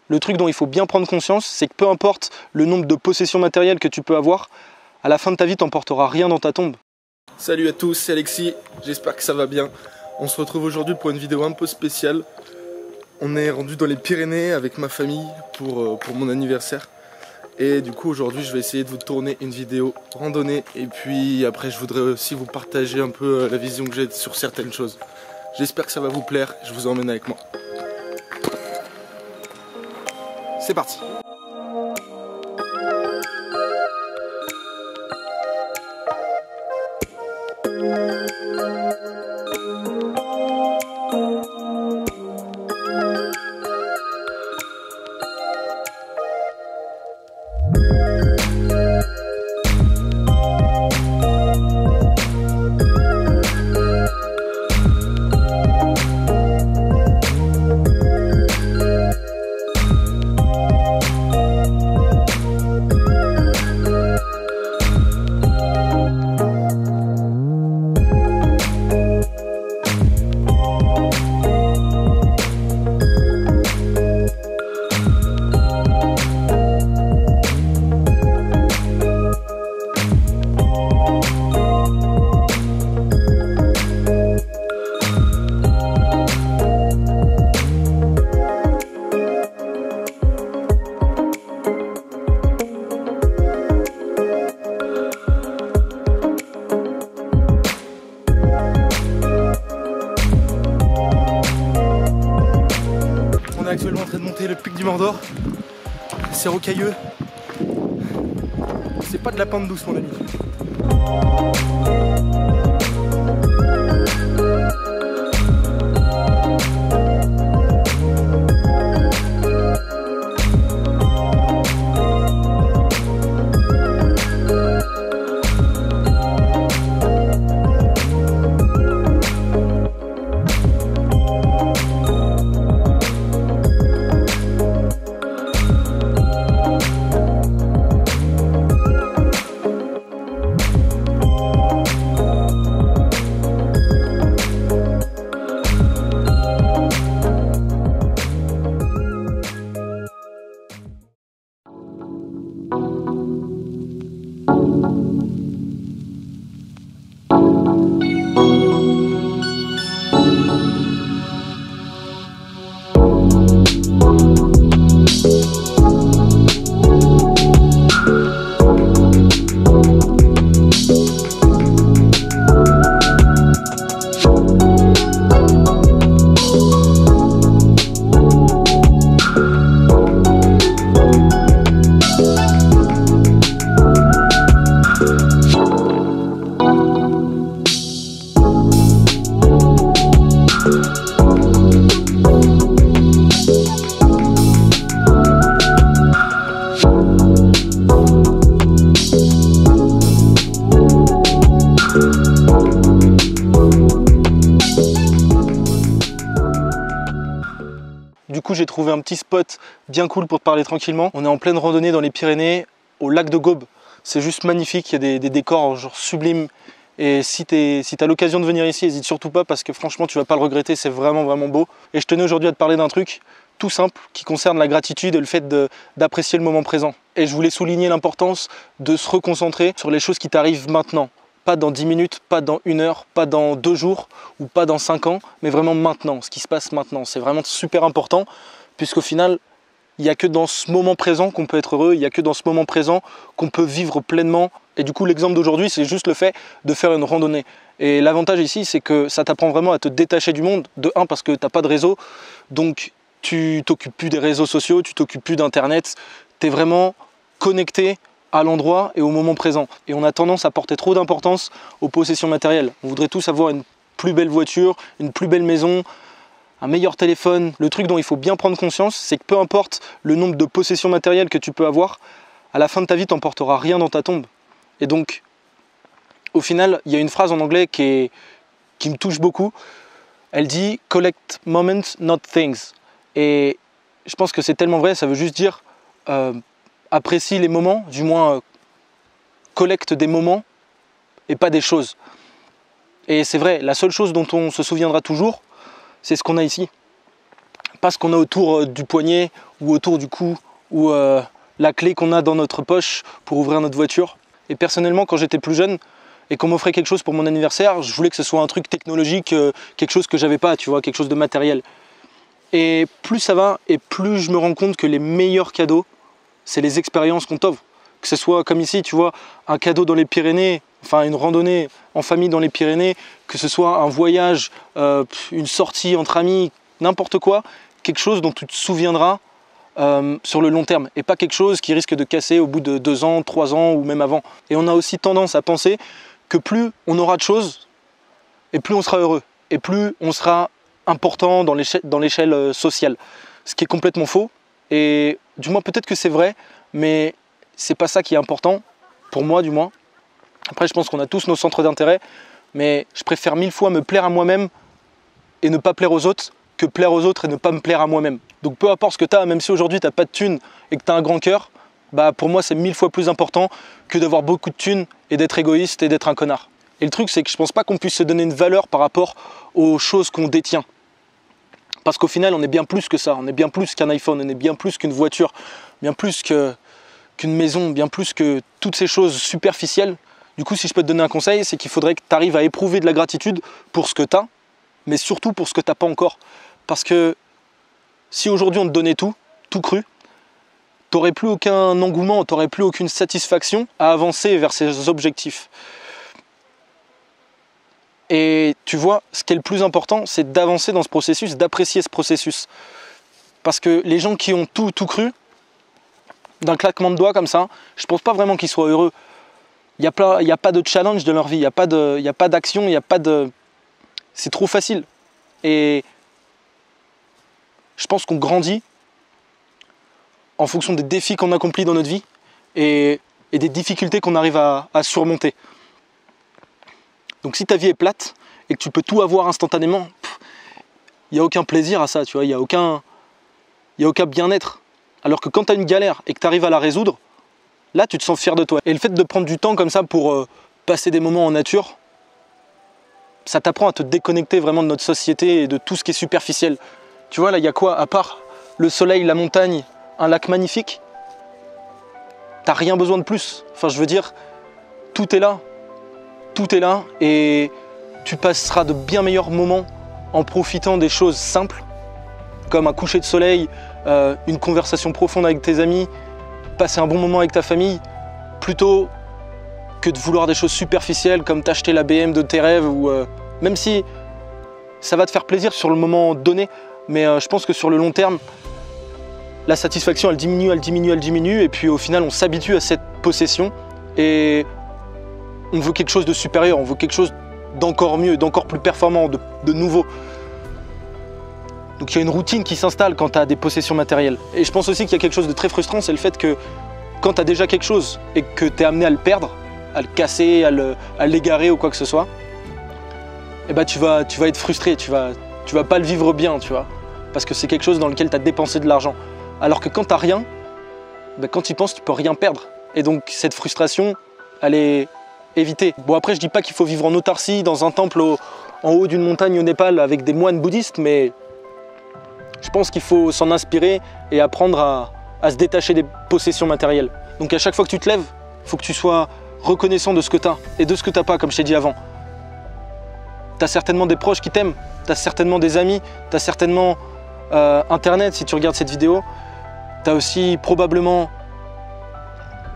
Le truc dont il faut bien prendre conscience, c'est que peu importe le nombre de possessions matérielles que tu peux avoir, à la fin de ta vie, t'emporteras rien dans ta tombe. Salut à tous, c'est Alexis, j'espère que ça va bien. On se retrouve aujourd'hui pour une vidéo un peu spéciale. On est rendu dans les Pyrénées avec ma famille pour mon anniversaire. Et du coup aujourd'hui je vais essayer de vous tourner une vidéo randonnée. Et puis après je voudrais aussi vous partager un peu la vision que j'ai sur certaines choses. J'espère que ça va vous plaire, je vous emmène avec moi. C'est parti! On est actuellement en train de monter le pic du Mordor. C'est rocailleux. C'est pas de la pente douce, mon ami. Du coup, j'ai trouvé un petit spot bien cool pour te parler tranquillement. On est en pleine randonnée dans les Pyrénées, au lac de Gaube. C'est juste magnifique, il y a des décors genre sublimes. Et si t'as l'occasion de venir ici, n'hésite surtout pas parce que franchement, tu vas pas le regretter, c'est vraiment beau. Et je tenais aujourd'hui à te parler d'un truc tout simple qui concerne la gratitude et le fait d'apprécier le moment présent. Et je voulais souligner l'importance de se reconcentrer sur les choses qui t'arrivent maintenant. Pas dans 10 minutes, pas dans 1 heure, pas dans 2 jours ou pas dans 5 ans, mais vraiment maintenant, ce qui se passe maintenant. C'est vraiment super important puisqu'au final, il n'y a que dans ce moment présent qu'on peut être heureux, il n'y a que dans ce moment présent qu'on peut vivre pleinement. Et du coup, l'exemple d'aujourd'hui, c'est juste le fait de faire une randonnée. Et l'avantage ici, c'est que ça t'apprend vraiment à te détacher du monde. De un, parce que tu n'as pas de réseau, donc tu t'occupes plus des réseaux sociaux, tu t'occupes plus d'Internet, tu es vraiment connecté à l'endroit et au moment présent. Et on a tendance à porter trop d'importance aux possessions matérielles. On voudrait tous avoir une plus belle voiture, une plus belle maison, un meilleur téléphone. Le truc dont il faut bien prendre conscience, c'est que peu importe le nombre de possessions matérielles que tu peux avoir, à la fin de ta vie, tu n'emporteras rien dans ta tombe. Et donc, au final, il y a une phrase en anglais qui me touche beaucoup. Elle dit « collect moments, not things ». Et je pense que c'est tellement vrai, ça veut juste dire apprécie les moments, du moins collecte des moments et pas des choses. Et c'est vrai, la seule chose dont on se souviendra toujours, c'est ce qu'on a ici. pas ce qu'on a autour du poignet ou autour du cou ou la clé qu'on a dans notre poche pour ouvrir notre voiture. Et personnellement, quand j'étais plus jeune et qu'on m'offrait quelque chose pour mon anniversaire, je voulais que ce soit un truc technologique, quelque chose que j'avais pas, tu vois, quelque chose de matériel. Et plus ça va, et plus je me rends compte que les meilleurs cadeaux, c'est les expériences qu'on t'offre. Que ce soit comme ici, tu vois, un cadeau dans les Pyrénées, enfin une randonnée en famille dans les Pyrénées, que ce soit un voyage, une sortie entre amis, n'importe quoi, quelque chose dont tu te souviendras sur le long terme et pas quelque chose qui risque de casser au bout de 2 ans, 3 ans ou même avant. Et on a aussi tendance à penser que plus on aura de choses et plus on sera heureux et plus on sera important dans l'échelle sociale. Ce qui est complètement faux et du moins peut-être que c'est vrai, mais c'est pas ça qui est important, pour moi du moins. Après je pense qu'on a tous nos centres d'intérêt, mais je préfère 1000 fois me plaire à moi-même et ne pas plaire aux autres que plaire aux autres et ne pas me plaire à moi-même. Donc peu importe ce que tu as, même si aujourd'hui tu n'as pas de thunes et que tu as un grand cœur, bah pour moi c'est 1000 fois plus important que d'avoir beaucoup de thunes et d'être égoïste et d'être un connard. Et le truc c'est que je pense pas qu'on puisse se donner une valeur par rapport aux choses qu'on détient. Parce qu'au final on est bien plus que ça, on est bien plus qu'un iPhone, on est bien plus qu'une voiture, bien plus qu'une maison, bien plus que toutes ces choses superficielles. Du coup si je peux te donner un conseil, c'est qu'il faudrait que tu arrives à éprouver de la gratitude pour ce que tu as, mais surtout pour ce que tu n'as pas encore. Parce que si aujourd'hui on te donnait tout cru, tu n'aurais plus aucun engouement, tu n'aurais plus aucune satisfaction à avancer vers ces objectifs. Et tu vois, ce qui est le plus important, c'est d'avancer dans ce processus, d'apprécier ce processus. Parce que les gens qui ont tout cru, d'un claquement de doigts comme ça, je ne pense pas vraiment qu'ils soient heureux. Il n'y a pas de challenge de leur vie, il n'y a pas d'action, il n'y a pas de... C'est trop facile. Et je pense qu'on grandit en fonction des défis qu'on accomplit dans notre vie et des difficultés qu'on arrive à surmonter. Donc si ta vie est plate et que tu peux tout avoir instantanément, il n'y a aucun plaisir à ça, tu vois, il n'y a aucun bien-être. Alors que quand tu as une galère et que tu arrives à la résoudre, là tu te sens fier de toi. Et le fait de prendre du temps comme ça pour passer des moments en nature, ça t'apprend à te déconnecter vraiment de notre société et de tout ce qui est superficiel. Tu vois, là, il y a quoi? À part le soleil, la montagne, un lac magnifique, t'as rien besoin de plus. Enfin, je veux dire, tout est là. Tout est là et tu passeras de bien meilleurs moments en profitant des choses simples, comme un coucher de soleil, une conversation profonde avec tes amis, passer un bon moment avec ta famille, plutôt que de vouloir des choses superficielles comme t'acheter la BM de tes rêves ou même si ça va te faire plaisir sur le moment donné, mais je pense que sur le long terme la satisfaction elle diminue, elle diminue, elle diminue et puis au final on s'habitue à cette possession et on veut quelque chose de supérieur, on veut quelque chose d'encore mieux, d'encore plus performant, de nouveau. Donc il y a une routine qui s'installe quand tu as des possessions matérielles. Et je pense aussi qu'il y a quelque chose de très frustrant, c'est le fait que quand tu as déjà quelque chose et que tu es amené à le perdre, à le casser, à l'égarer ou quoi que ce soit, eh ben tu vas être frustré, tu vas pas le vivre bien, tu vois, parce que c'est quelque chose dans lequel tu as dépensé de l'argent. Alors que quand tu n'as rien, ben quand tu y penses, tu peux rien perdre. Et donc cette frustration, elle est évitée. Bon après, je dis pas qu'il faut vivre en autarcie, dans un temple en haut d'une montagne au Népal avec des moines bouddhistes, mais je pense qu'il faut s'en inspirer et apprendre à se détacher des possessions matérielles. Donc à chaque fois que tu te lèves, il faut que tu sois reconnaissant de ce que tu as et de ce que tu n'as pas, comme je t'ai dit avant. Tu as certainement des proches qui t'aiment, tu as certainement des amis, tu as certainement Internet si tu regardes cette vidéo. Tu as aussi probablement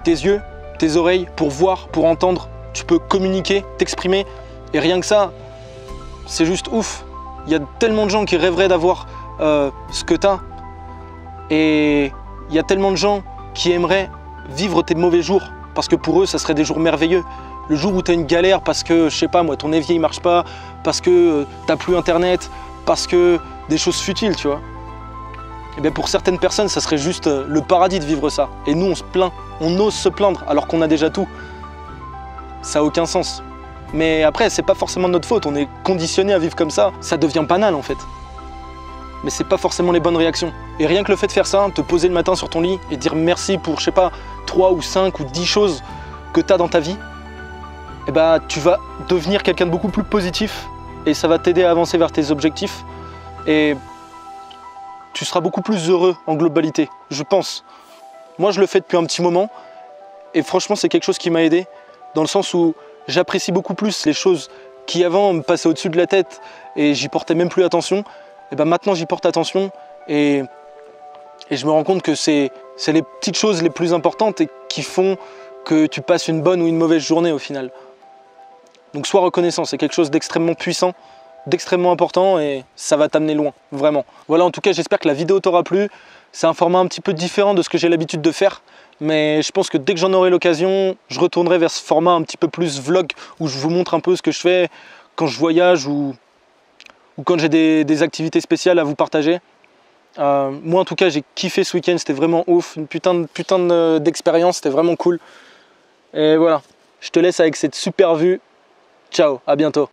tes yeux, tes oreilles pour voir, pour entendre. Tu peux communiquer, t'exprimer. Et rien que ça, c'est juste ouf. Il y a tellement de gens qui rêveraient d'avoir ce que tu as. Et il y a tellement de gens qui aimeraient vivre tes mauvais jours. Parce que pour eux, ça serait des jours merveilleux. Le jour où tu as une galère parce que, je sais pas moi, ton évier il marche pas, parce que t'as plus internet, parce que des choses futiles, tu vois. Et bien pour certaines personnes, ça serait juste le paradis de vivre ça. Et nous, on se plaint, on ose se plaindre alors qu'on a déjà tout. Ça n'a aucun sens. Mais après, c'est pas forcément de notre faute, on est conditionné à vivre comme ça. Ça devient banal en fait. Mais c'est pas forcément les bonnes réactions. Et rien que le fait de faire ça, te poser le matin sur ton lit et dire merci pour, je sais pas, 3 ou 5 ou 10 choses que tu as dans ta vie, eh ben, tu vas devenir quelqu'un de beaucoup plus positif et ça va t'aider à avancer vers tes objectifs. Et tu seras beaucoup plus heureux en globalité, je pense. Moi, je le fais depuis un petit moment et franchement, c'est quelque chose qui m'a aidé dans le sens où j'apprécie beaucoup plus les choses qui avant me passaient au-dessus de la tête et j'y portais même plus attention. Et ben maintenant, j'y porte attention et je me rends compte que c'est les petites choses les plus importantes et qui font que tu passes une bonne ou une mauvaise journée au final. Donc sois reconnaissant, c'est quelque chose d'extrêmement puissant, d'extrêmement important et ça va t'amener loin, vraiment. Voilà, en tout cas, j'espère que la vidéo t'aura plu. C'est un format un petit peu différent de ce que j'ai l'habitude de faire, mais je pense que dès que j'en aurai l'occasion, je retournerai vers ce format un petit peu plus vlog, où je vous montre un peu ce que je fais quand je voyage ou quand j'ai des activités spéciales à vous partager. Moi en tout cas, j'ai kiffé ce week-end, c'était vraiment ouf, une putain d'expérience, c'était vraiment cool. Et voilà, je te laisse avec cette super vue. Ciao, à bientôt.